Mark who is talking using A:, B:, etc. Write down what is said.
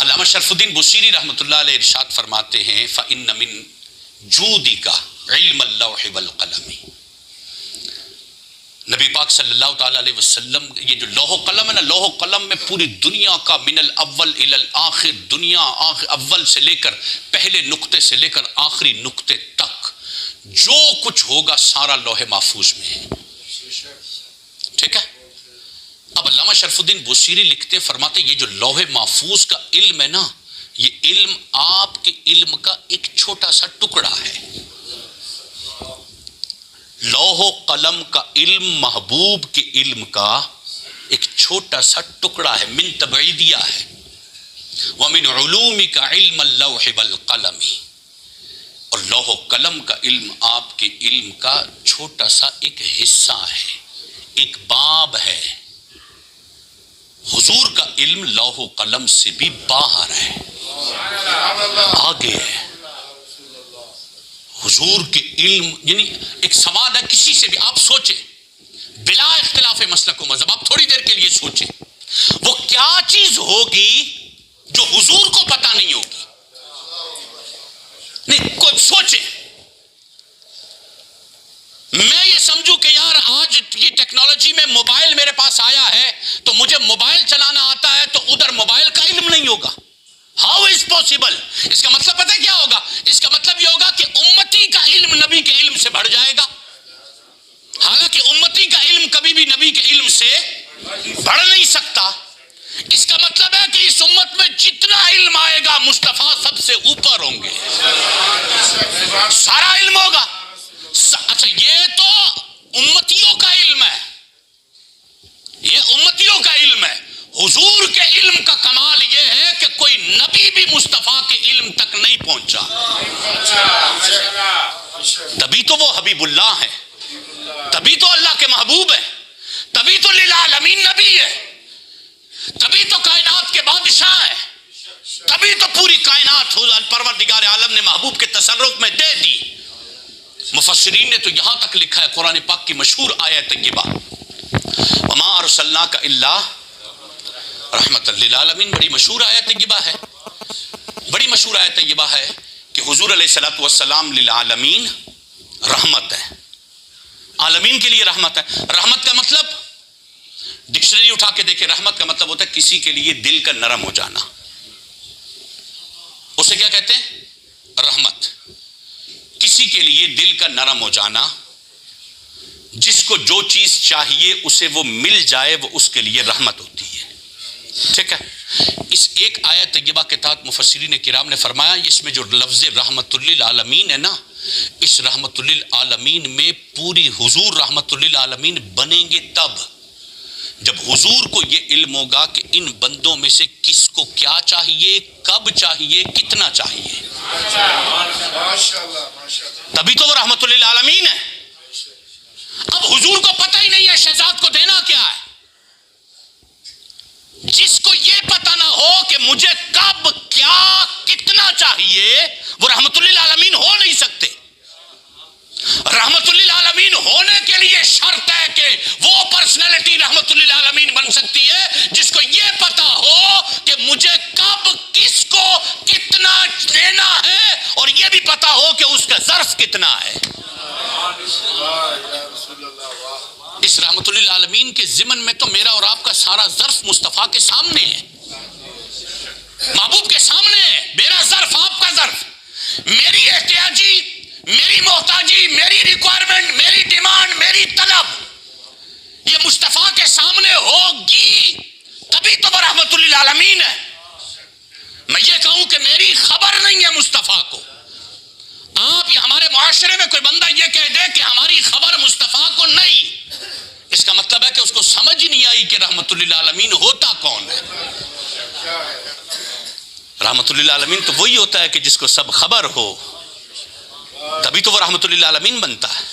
A: علامہ شرف الدین بصیری رحمۃ اللہ علیہ ارشاد فرماتے ہیں فَإِنَّ مِن جُودِكَ عِلْمَ اللَّوْحِ وَالْقَلَمِ. نبی پاک صلی اللہ تعالیٰ علیہ وسلم یہ جو لوح و قلم ہے نا، لوح و قلم میں پوری دنیا کا من الاول الی الاخر، دنیا اول سے لے کر پہلے نقطے سے لے کر آخری نقطے تک جو کچھ ہوگا سارا لوح محفوظ میں ہے. ٹھیک ہے. اب علامہ شرف الدین بصیری لکھتے فرماتے یہ جو لوح محفوظ کا علم ہے نا، یہ علم آپ کے علم کا ایک چھوٹا سا ٹکڑا ہے. لوح و قلم کا علم محبوب کے علم کا ایک چھوٹا سا ٹکڑا ہے، من تبعیدیہ ہے. وَمِنْ عُلُومِكَ عِلْمَ اللَّوْحِ وَالْقَلَمِ. اور لوح و قلم کا علم آپ کے علم کا چھوٹا سا ایک حصہ ہے، ایک باب ہے. حضور کا علم لوح و قلم سے بھی باہر ہے، آگے ہے. حضور کے علم یعنی ایک سوال ہے کسی سے بھی آپ سوچیں بلا اختلاف مسلک و مذہب، آپ تھوڑی دیر کے لیے سوچیں وہ کیا چیز ہوگی جو حضور کو پتہ نہیں ہوگی. نہیں کوئی سوچیں. میں یہ سمجھوں کہ یار آج یہ ٹیکنالوجی میں موبائل میرے پاس آیا ہے تو مجھے موبائل چلانا آتا ہے تو ادھر موبائل کا علم نہیں ہوگا. How is possible؟ اس کا مطلب پتہ کیا ہوگا؟ اس کا مطلب یہ ہوگا کہ امتی کا علم نبی کے علم سے بڑھ جائے گا، حالانکہ امتی کا علم کبھی بھی نبی کے علم سے بڑھ نہیں سکتا. اس کا مطلب ہے کہ اس امت میں جتنا علم آئے گا مصطفیٰ سب سے اوپر ہوں گے، سارا علم ہوگا. اچھا یہ تو امتیوں کا علم ہے، یہ امتیوں کا علم ہے. حضور کے علم کا کمال یہ ہے کہ کوئی نبی بھی مصطفیٰ کے علم تک نہیں پہنچا. تبھی تو وہ حبیب اللہ ہے، تبھی تو اللہ کے محبوب ہے، تبھی تو للعالمین نبی ہے، تبھی تو کائنات کے بادشاہ ہے، تبھی تو پوری کائنات پروردگار عالم نے محبوب کے تصرف میں دے دی. مفسرین نے تو یہاں تک لکھا ہے قرآن پاک کی مشہور آیت طیبہ وما ارسلناک الا رحمت للعالمین، بڑی مشہور آیت طیبہ ہے، بڑی مشہور آیت طیبہ ہے کہ حضور علیہ الصلوۃ والسلام للعالمین رحمت ہے، عالمین کے لیے رحمت ہے. رحمت کا مطلب ڈکشنری اٹھا کے دیکھیں، رحمت کا مطلب ہوتا ہے کسی کے لیے دل کا نرم ہو جانا. اسے کیا کہتے ہیں؟ رحمت. کسی کے لیے دل کا نرم ہو جانا، جس کو جو چیز چاہیے اسے وہ مل جائے، وہ اس کے لیے رحمت ہوتی ہے. ٹھیک ہے. اس ایک آیت طیبہ کے تحت مفسرین کرام نے فرمایا اس میں جو لفظ رحمت للعالمین ہے نا، اس رحمت للعالمین میں پوری حضور رحمت للعالمین بنیں گے تب جب حضور کو یہ علم ہوگا کہ ان بندوں میں سے کس کو کیا چاہیے، کب چاہیے، کتنا چاہیے. تبھی تو وہ رحمت للعالمین ہے. اب حضور کو پتہ ہی نہیں ہے شہزاد کو دینا کیا ہے. جس کو یہ پتہ نہ ہو کہ مجھے کب کیا کتنا چاہیے وہ رحمت للعالمین ہو نہیں سکتے. رحمت للعالمین ہونے کے لیے شرط ہے کہ وہ پرسنالٹی رحمت للعالمین بن سکتی ہے جس کو یہ پتہ ہو کہ مجھے کب کس کو کتنا دینا ہے اور یہ بھی پتہ ہو کہ اس کا ظرف کتنا ہے. اس رحمت للعالمین کے ضمن میں تو میرا اور آپ کا سارا ظرف مصطفیٰ کے سامنے ہے، محبوب کے سامنے ہے. میرا ظرف، آپ کا ظرف، میری احتیاجی، میری محتاجی، میری ریکوائرمنٹ، میری ڈیمانڈ، میری طلب یہ مصطفیٰ کے سامنے ہوگی تبھی تو وہ رحمت للعالمین ہے. میں یہ کہوں کہ میری خبر نہیں ہے مصطفیٰ کو، آپ ہمارے معاشرے میں کوئی بندہ یہ کہہ دے کہ ہماری خبر مصطفیٰ کو نہیں، اس کا مطلب ہے کہ اس کو سمجھ ہی نہیں آئی کہ رحمت للعالمین ہوتا کون ہے. رحمت للعالمین تو وہی ہوتا ہے کہ جس کو سب خبر ہو، تبھی تو وہ رحمت للعالمین بنتا ہے.